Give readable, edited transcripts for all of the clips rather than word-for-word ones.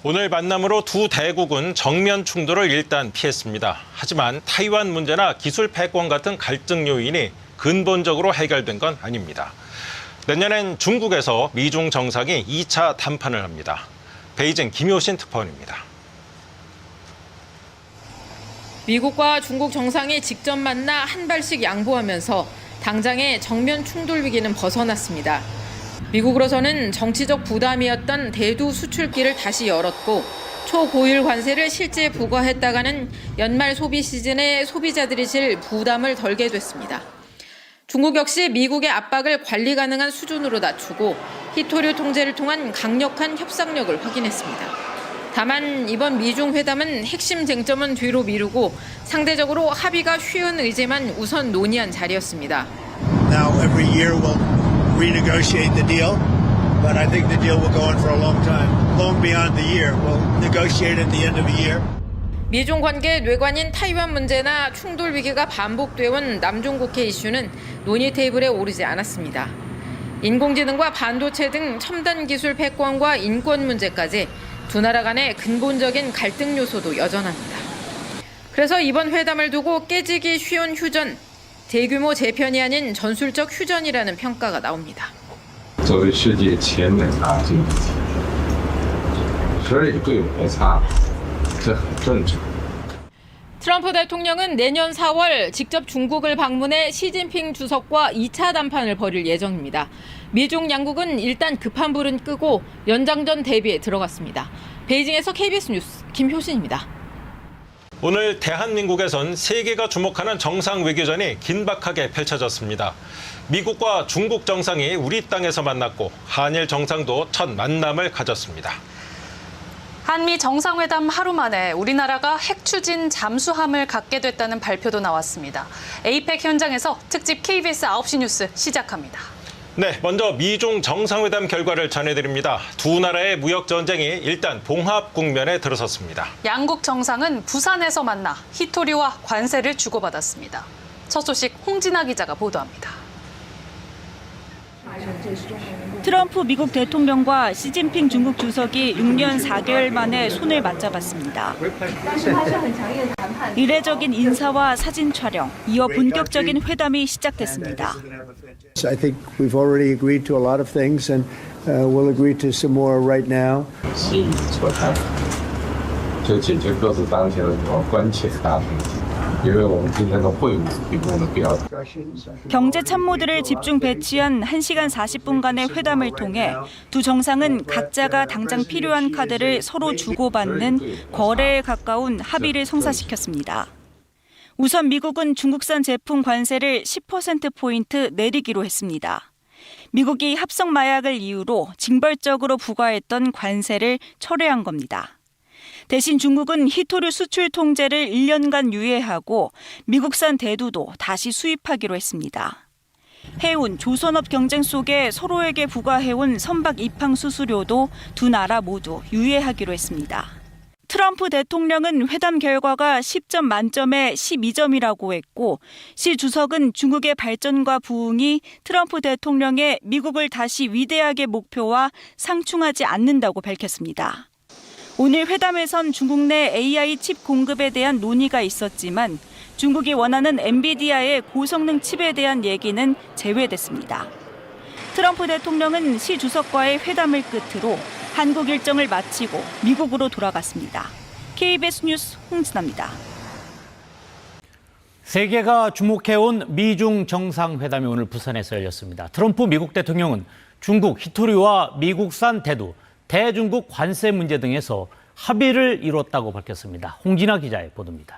오늘 만남으로 두 대국은 정면 충돌을 일단 피했습니다. 하지만 타이완 문제나 기술 패권 같은 갈등 요인이 근본적으로 해결된 건 아닙니다. 내년엔 중국에서 미중 정상이 2차 담판을 합니다. 베이징 김효신 특파원입니다. 미국과 중국 정상이 직접 만나 한 발씩 양보하면서 당장의 정면 충돌 위기는 벗어났습니다. 미국으로서는 정치적 부담이었던 대두 수출길을 다시 열었고 초고율 관세를 실제 부과했다가는 연말 소비 시즌에 소비자들이 질 부담을 덜게 됐습니다. 중국 역시 미국의 압박을 관리 가능한 수준으로 낮추고 희토류 통제를 통한 강력한 협상력을 확인했습니다. 다만 이번 미중 회담은 핵심 쟁점은 뒤로 미루고 상대적으로 합의가 쉬운 의제만 우선 논의한 자리였습니다. Now every year we'll renegotiate the deal, but I think the deal will go on for a long time, long beyond the year. We'll negotiate at the end of the year. 미중 관계 뇌관인 타이완 문제나 충돌 위기가 반복되어온 남중국해 이슈는 논의 테이블에 오르지 않았습니다. 인공지능과 반도체 등 첨단 기술 패권과 인권 문제까지 두 나라 간의 근본적인 갈등 요소도 여전합니다. 그래서 이번 회담을 두고 깨지기 쉬운 휴전, 대규모 재편이 아닌 전술적 휴전이라는 평가가 나옵니다. 作为世界前两大经济体，所以各有摩擦，这很正常。 트럼프 대통령은 내년 4월 직접 중국을 방문해 시진핑 주석과 2차 담판을 벌일 예정입니다. 미중 양국은 일단 급한 불은 끄고 연장전 대비에 들어갔습니다. 베이징에서 KBS 뉴스 김효신입니다. 오늘 대한민국에선 세계가 주목하는 정상 외교전이 긴박하게 펼쳐졌습니다. 미국과 중국 정상이 우리 땅에서 만났고 한일 정상도 첫 만남을 가졌습니다. 한미 정상회담 하루 만에 우리나라가 핵 추진 잠수함을 갖게 됐다는 발표도 나왔습니다. APEC 현장에서 특집 KBS 9시 뉴스 시작합니다. 네, 먼저 미중 정상회담 결과를 전해드립니다. 두 나라의 무역 전쟁이 일단 봉합 국면에 들어섰습니다. 양국 정상은 부산에서 만나 희토류와 관세를 주고받았습니다. 첫 소식 홍진아 기자가 보도합니다. 트럼프 미국 대통령과 시진핑 중국 주석이 6년 4개월 만에 손을 맞잡았습니다. 이례적인 인사와 사진 촬영, 이어 본격적인 회담이 시작됐습니다. I think we've already agreed to a lot of things, and we'll agree to some more right now. 座谈，就解决各自当前的关切大问题。 因为我们今天的会晤提供了比较 경제 참모들을 집중 배치한 1시간 40분간의 회담을 통해 두 정상은 각자가 당장 필요한 카드를 서로 주고받는 거래에 가까운 합의를 성사시켰습니다. 우선 미국은 중국산 제품 관세를 10%포인트 내리기로 했습니다. 미국이 합성 마약을 이유로 징벌적으로 부과했던 관세를 철회한 겁니다. 대신 중국은 희토류 수출 통제를 1년간 유예하고 미국산 대두도 다시 수입하기로 했습니다. 해운, 조선업 경쟁 속에 서로에게 부과해온 선박 입항 수수료도 두 나라 모두 유예하기로 했습니다. 트럼프 대통령은 회담 결과가 10점 만점에 12점이라고 했고 시 주석은 중국의 발전과 부흥이 트럼프 대통령의 미국을 다시 위대하게 목표와 상충하지 않는다고 밝혔습니다. 오늘 회담에선 중국 내 AI 칩 공급에 대한 논의가 있었지만 중국이 원하는 엔비디아의 고성능 칩에 대한 얘기는 제외됐습니다. 트럼프 대통령은 시 주석과의 회담을 끝으로 한국 일정을 마치고 미국으로 돌아갔습니다. KBS 뉴스 홍진아입니다. 세계가 주목해온 미중 정상회담이 오늘 부산에서 열렸습니다. 트럼프 미국 대통령은 중국 희토류와 미국산 대두, 대중국 관세 문제 등에서 합의를 이뤘다고 밝혔습니다. 홍진아 기자의 보도입니다.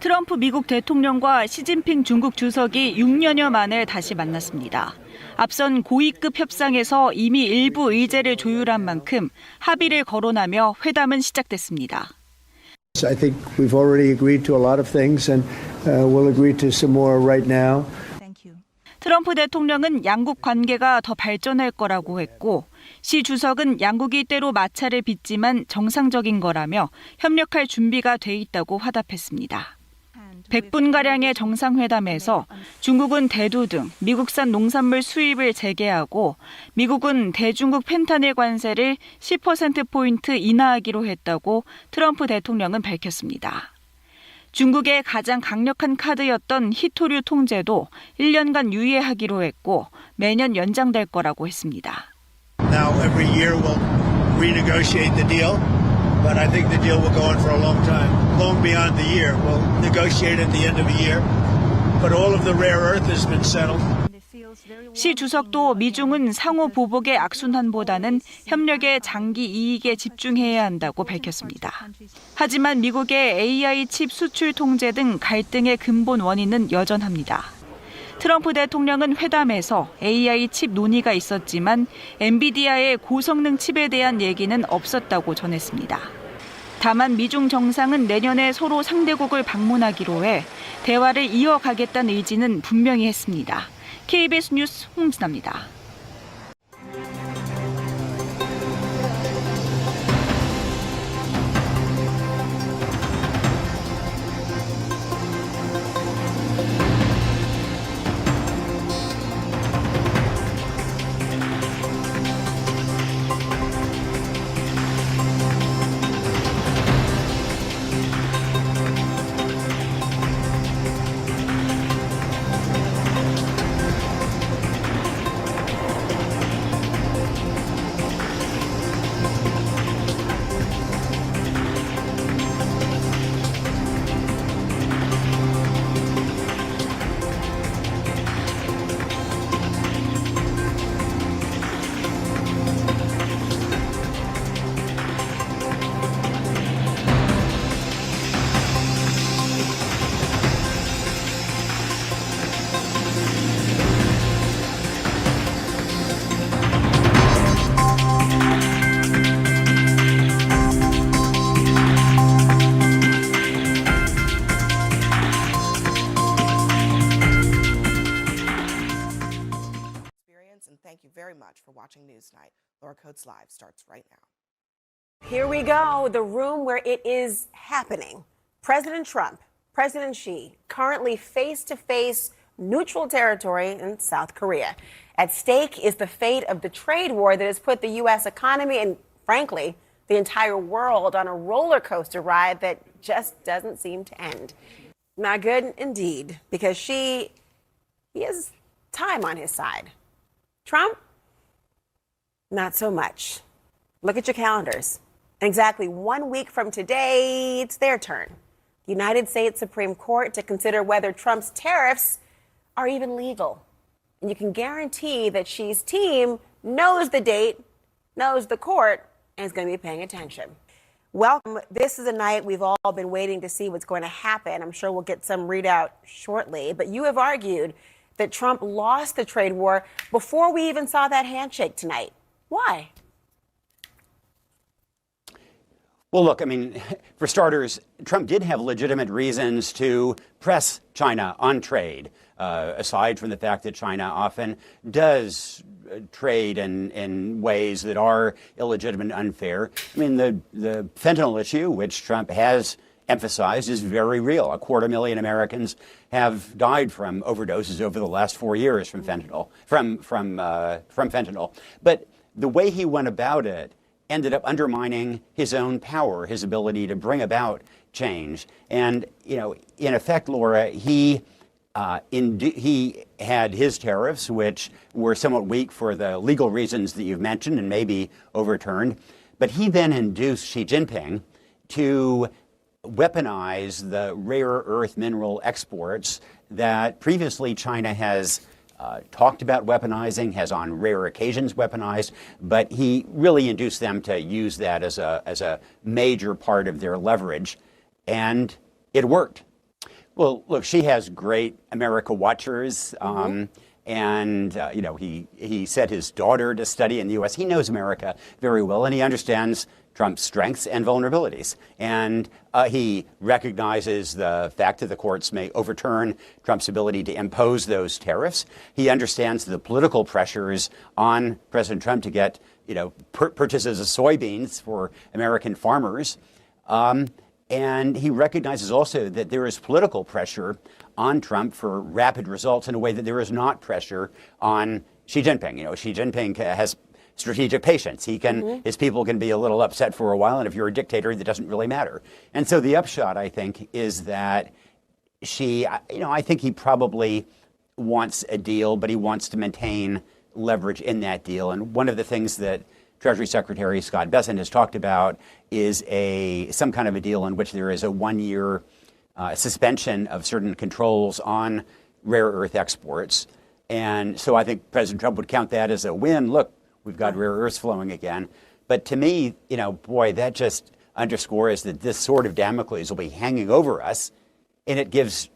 트럼프 미국 대통령과 시진핑 중국 주석이 6년여 만에 다시 만났습니다. 앞선 고위급 협상에서 이미 일부 의제를 조율한 만큼 합의를 거론하며 회담은 시작됐습니다. I think we've already agreed to a lot of things, and we'll agree to some more right now. 트럼프 대통령은 양국 관계가 더 발전할 거라고 했고 시 주석은 양국이 때로 마찰을 빚지만 정상적인 거라며 협력할 준비가 돼 있다고 화답했습니다. 100분가량의 정상회담에서 중국은 대두 등 미국산 농산물 수입을 재개하고 미국은 대중국 펜타닐 관세를 10%포인트 인하하기로 했다고 트럼프 대통령은 밝혔습니다. 중국의 가장 강력한 카드였던 히토류 통제도 1년간 유예하기로 했고 매년 연장될 거라고 했습니다. Now every year we'll renegotiate the deal, but I think the deal will go on for a long time, long beyond the year. We'll negotiate at the end of the year, but all of the rare earth has been settled. 시 주석도 미중은 상호 보복의 악순환보다는 협력의 장기 이익에 집중해야 한다고 밝혔습니다. 하지만 미국의 AI 칩 수출 통제 등 갈등의 근본 원인은 여전합니다. 트럼프 대통령은 회담에서 AI 칩 논의가 있었지만 엔비디아의 고성능 칩에 대한 얘기는 없었다고 전했습니다. 다만 미중 정상은 내년에 서로 상대국을 방문하기로 해 대화를 이어가겠다는 의지는 분명히 했습니다. KBS 뉴스 홍진아입니다. Thank you very much for watching Newsnight. Laura Coates Live starts right now. Here we go, the room where it is happening. President Trump, President Xi, currently face-to-face neutral territory in South Korea. At stake is the fate of the trade war that has put the U.S. economy and, frankly, the entire world on a roller coaster ride that just doesn't seem to end. Not good indeed, because he has time on his side. Trump, not so much. Look at your calendars. In exactly 1 week from today, it's their turn. The United States Supreme Court to consider whether Trump's tariffs are even legal. And you can guarantee that Xi's team knows the date, knows the court, and is going to be paying attention. Welcome. This is a night we've all been waiting to see what's going to happen. I'm sure we'll get some readout shortly. But you have argued that Trump lost the trade war before we even saw that handshake tonight. Why? Well, look, I mean, for starters, Trump did have legitimate reasons to press China on trade, aside from the fact that China often does trade in ways that are illegitimate and unfair. I mean, the fentanyl issue, which Trump has emphasized, is very real. 250,000 Americans have died from overdoses over the last 4 years from fentanyl. From fentanyl. But the way he went about it ended up undermining his own power, his ability to bring about change. And, you know, in effect, Laura, he had his tariffs, which were somewhat weak for the legal reasons that you've mentioned and may be overturned. But he then induced Xi Jinping to weaponize the rare earth mineral exports that previously China has talked about weaponizing, has on rare occasions weaponized, but he really induced them to use that as a major part of their leverage, and it worked. Well, look, Xi has great America watchers, and you know, he sent his daughter to study in the U.S. He knows America very well, and he understands Trump's strengths and vulnerabilities. And he recognizes the fact that the courts may overturn Trump's ability to impose those tariffs. He understands the political pressures on President Trump to get, you know, purchases of soybeans for American farmers. And he recognizes also that there is political pressure on Trump for rapid results in a way that there is not pressure on Xi Jinping. You know, Xi Jinping has strategic patience. He can, his people can be a little upset for a while, and if you're a dictator, that doesn't really matter. And so the upshot, I think, is that Xi, you know, I think he probably wants a deal, but he wants to maintain leverage in that deal. And one of the things that Treasury Secretary Scott Bessent has talked about is some kind of a deal in which there is a 1-year suspension of certain controls on rare earth exports. And so I think President Trump would count that as a win. Look, we've got rare earths flowing again. But to me, you know, boy, that just underscores that this sword of Damocles will be hanging over us, and it gives,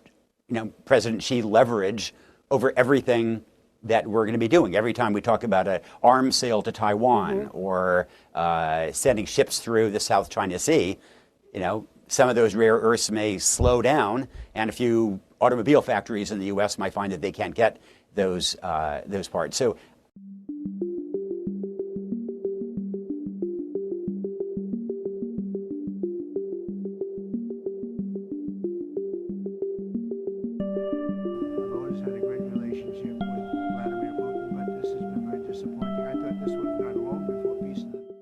you know, President Xi leverage over everything that we're going to be doing. Every time we talk about an arms sale to Taiwan or sending ships through the South China Sea, you know, some of those rare earths may slow down, and a few automobile factories in the U.S. might find that they can't get those parts. So